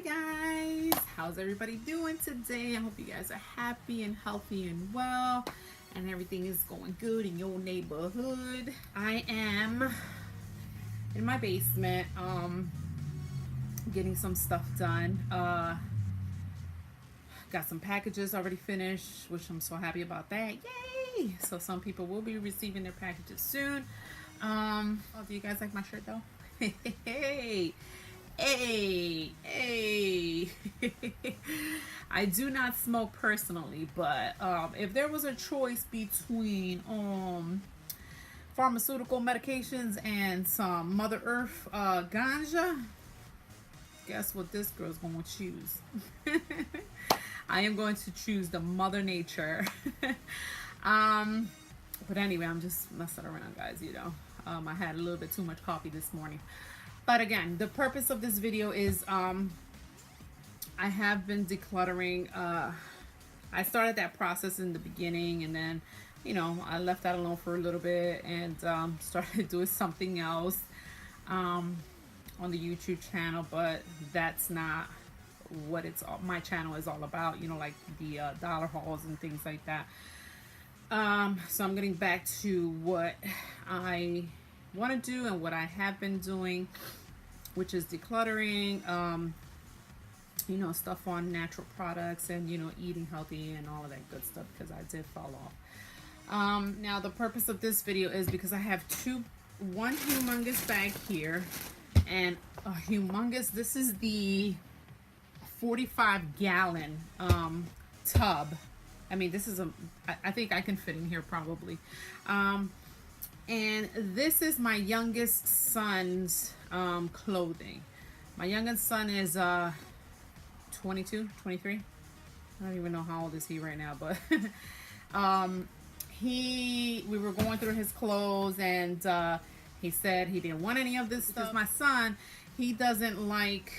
guys, how's everybody doing today? I hope you guys are happy and healthy and well and everything is going good in your neighborhood. I am in my basement getting some stuff done. Got some packages already finished, which I'm so happy about that. Yay! So some people will be receiving their packages soon. Do you guys like my shirt though? Hey, hey. I do not smoke personally, but if there was a choice between pharmaceutical medications and some Mother Earth ganja, guess what this girl's gonna choose? I am going to choose the Mother Nature. But anyway, I'm just messing around, guys, you know. I had a little bit too much coffee this morning. But again, the purpose of this video is I have been decluttering. I started that process in the beginning, and then, you know, I left that alone for a little bit and started doing something else on the YouTube channel. But that's not what my channel is all about, you know, like the dollar hauls and things like that. So I'm getting back to what I want to do and what I have been doing, which is decluttering, you know, stuff on natural products and, you know, eating healthy and all of that good stuff, because I did fall off. Now the purpose of this video is because I have one humongous bag here and a humongous, this is the 45-gallon tub. I mean, this is I think I can fit in here probably. And this is my youngest son's clothing. My youngest son is 22, 23. I don't even know how old is he right now, but we were going through his clothes, and he said he didn't want any of this stuff. Because my son, he doesn't like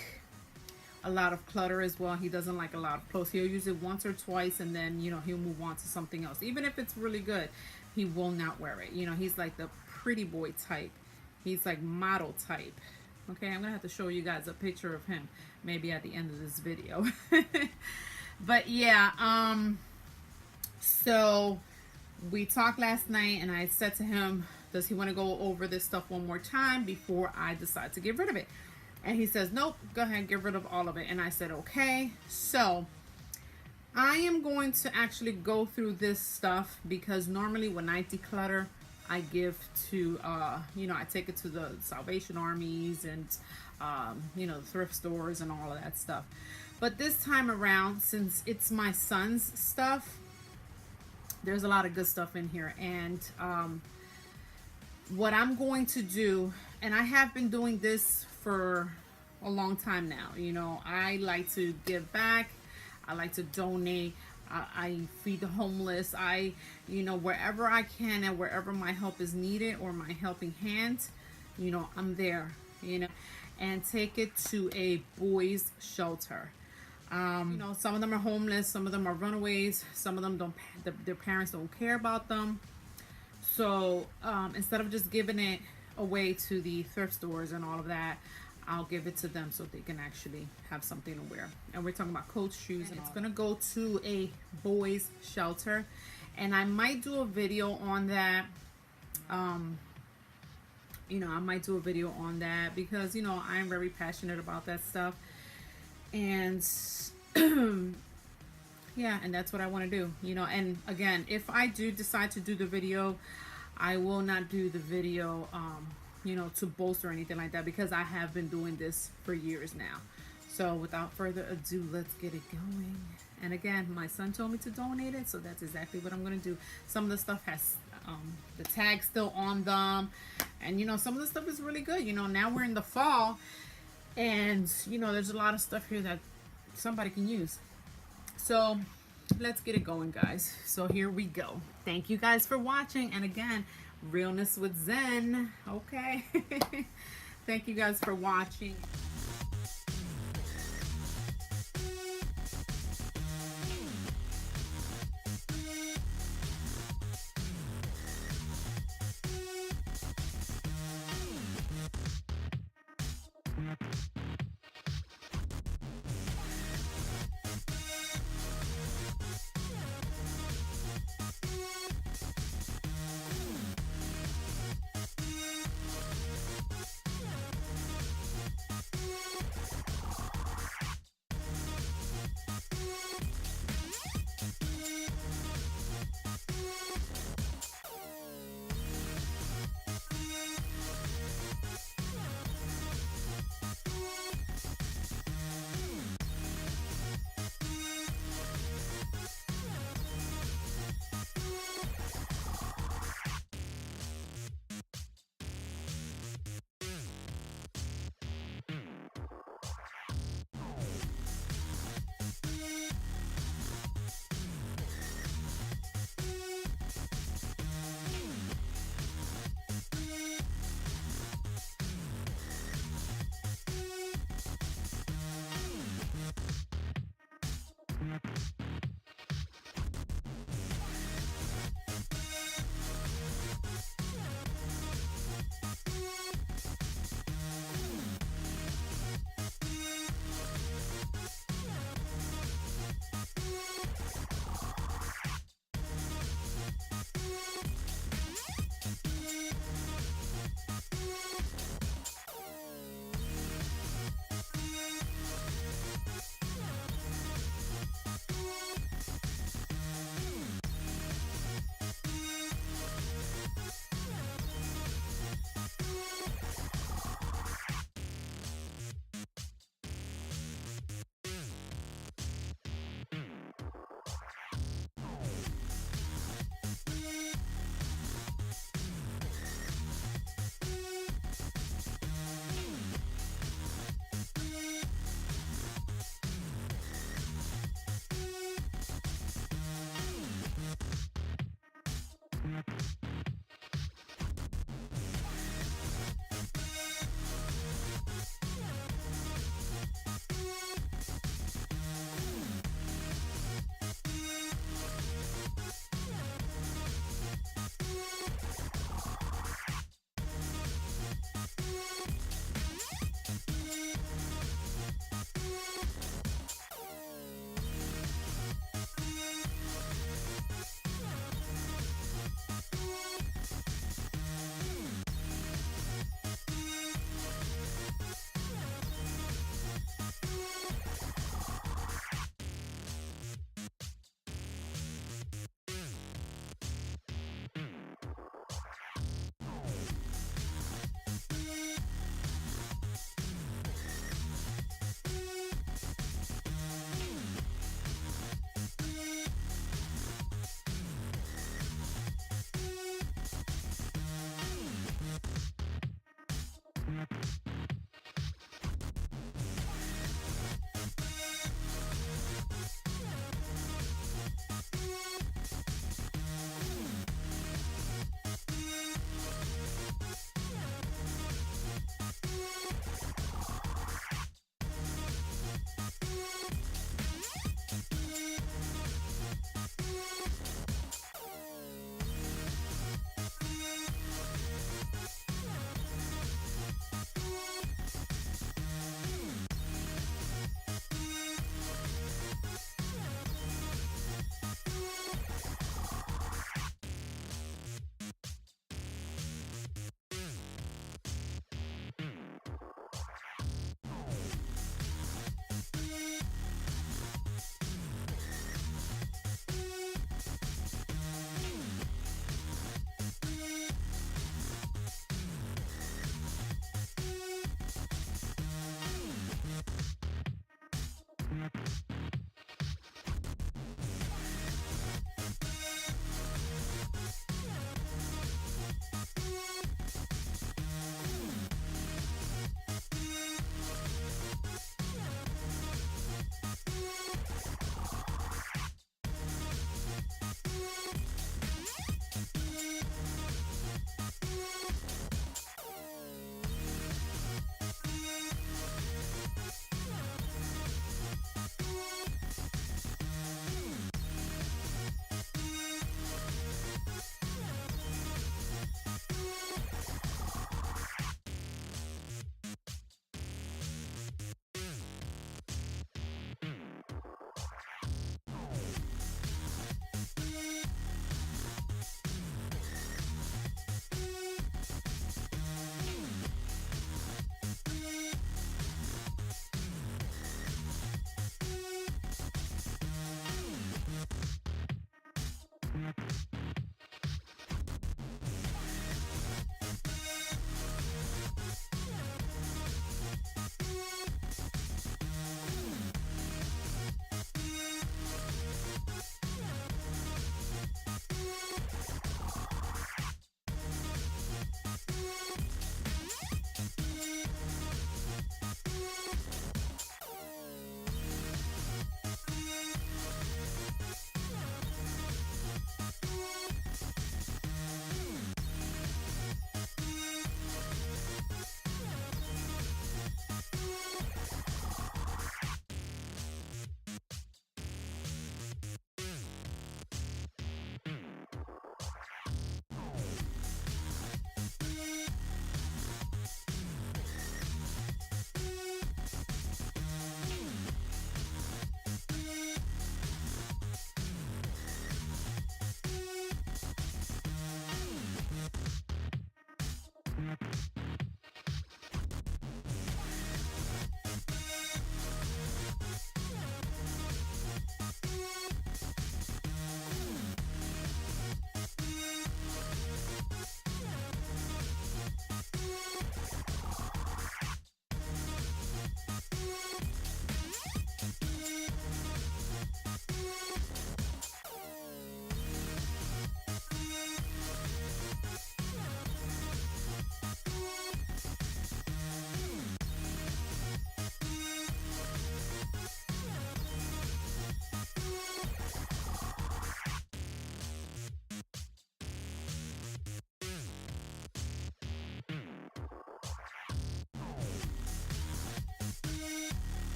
a lot of clutter as well. He doesn't like a lot of clothes. He'll use it once or twice, and then, you know, he'll move on to something else. Even if it's really good, he will not wear it. You know, he's like the pretty boy type. He's like model type. Okay, I'm gonna have to show you guys a picture of him maybe at the end of this video. But yeah, so we talked last night, and I said to him, does he want to go over this stuff one more time before I decide to get rid of it? And he says, nope, go ahead, get rid of all of it. And I said, okay. So I am going to actually go through this stuff, because normally when I declutter, I give to, you know, I take it to the Salvation Armies and, you know, thrift stores and all of that stuff. But this time around, since it's my son's stuff, there's a lot of good stuff in here. And what I'm going to do, and I have been doing this for a long time now, you know, I like to give back. I like to donate. I feed the homeless. You know, wherever I can and wherever my help is needed or my helping hand, you know, I'm there, you know, and take it to a boys shelter. You know, some of them are homeless, some of them are runaways, some of them their parents don't care about them. So instead of just giving it away to the thrift stores and all of that, I'll give it to them so they can actually have something to wear. And we're talking about coats, shoes, and it's gonna go to a boys shelter. And I might do a video on that. You know, I might do a video on that, because, you know, I'm very passionate about that stuff. And yeah, and that's what I want to do, you know. And again, if I do decide to do the video, I will not do the video you know, to boast or anything like that, because I have been doing this for years now. So without further ado, let's get it going. And again, my son told me to donate it, so that's exactly what I'm gonna do. Some of the stuff has the tag still on them, and, you know, some of the stuff is really good. You know, now we're in the fall, and, you know, there's a lot of stuff here that somebody can use. So let's get it going, guys. So here we go. Thank you guys for watching, and again, Realness with Zen. Okay. Thank you guys for watching.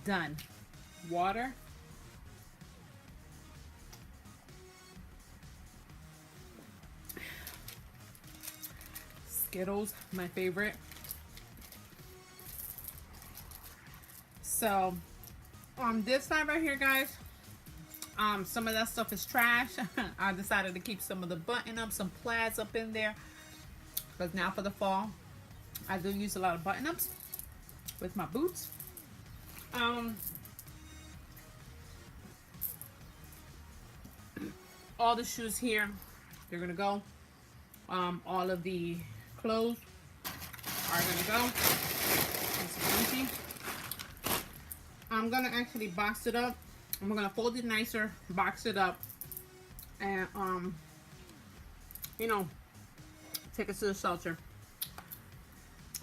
Done. Water. Skittles, my favorite. So on this side right here, guys, some of that stuff is trash. I decided to keep some of the button ups, some plaids up in there, because now for the fall I do use a lot of button ups with my boots. All the shoes here, they're gonna go. All of the clothes are gonna go. This is empty. I'm gonna actually box it up. I'm gonna fold it nicer, box it up, and you know, take it to the shelter.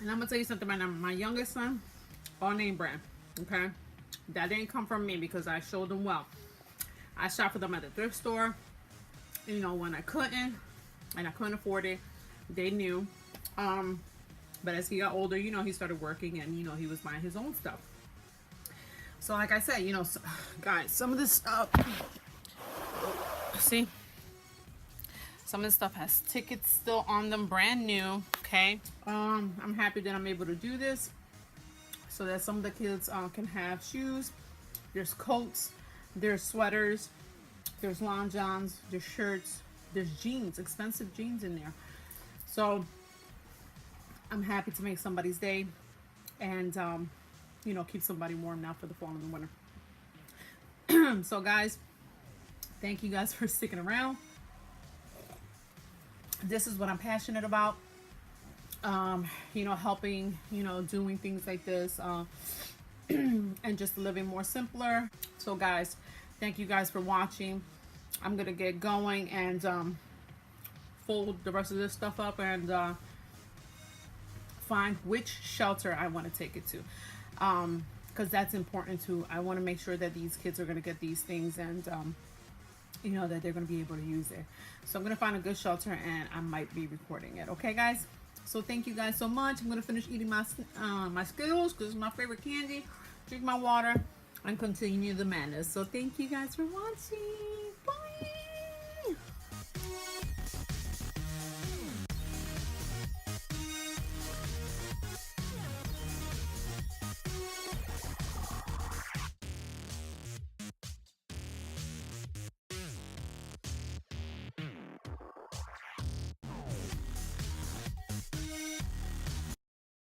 And I'm gonna tell you something right now. My youngest son, all name brand. Okay, that didn't come from me because I showed them well. I shop for them at the thrift store. You know, when I couldn't and I couldn't afford it, they knew. But as he got older, you know, he started working and, you know, he was buying his own stuff. So like I said, you know, so, guys, some of this stuff, see, some of this stuff has tickets still on them, brand new. Okay, I'm happy that I'm able to do this so that some of the kids can have shoes. There's coats, there's sweaters, there's long johns, there's shirts, there's jeans, expensive jeans in there. So I'm happy to make somebody's day and you know, keep somebody warm now for the fall and the winter. So guys, thank you guys for sticking around. This is what I'm passionate about. You know, helping, you know, doing things like this and just living more simpler. So guys, thank you guys for watching. I'm gonna get going and fold the rest of this stuff up and find which shelter I want to take it to, because that's important too. I want to make sure that these kids are gonna get these things and you know, that they're gonna be able to use it. So I'm gonna find a good shelter and I might be recording it. Okay guys, so thank you guys so much. I'm gonna finish eating my my Skittles because it's my favorite candy, drink my water, and continue the madness. So thank you guys for watching.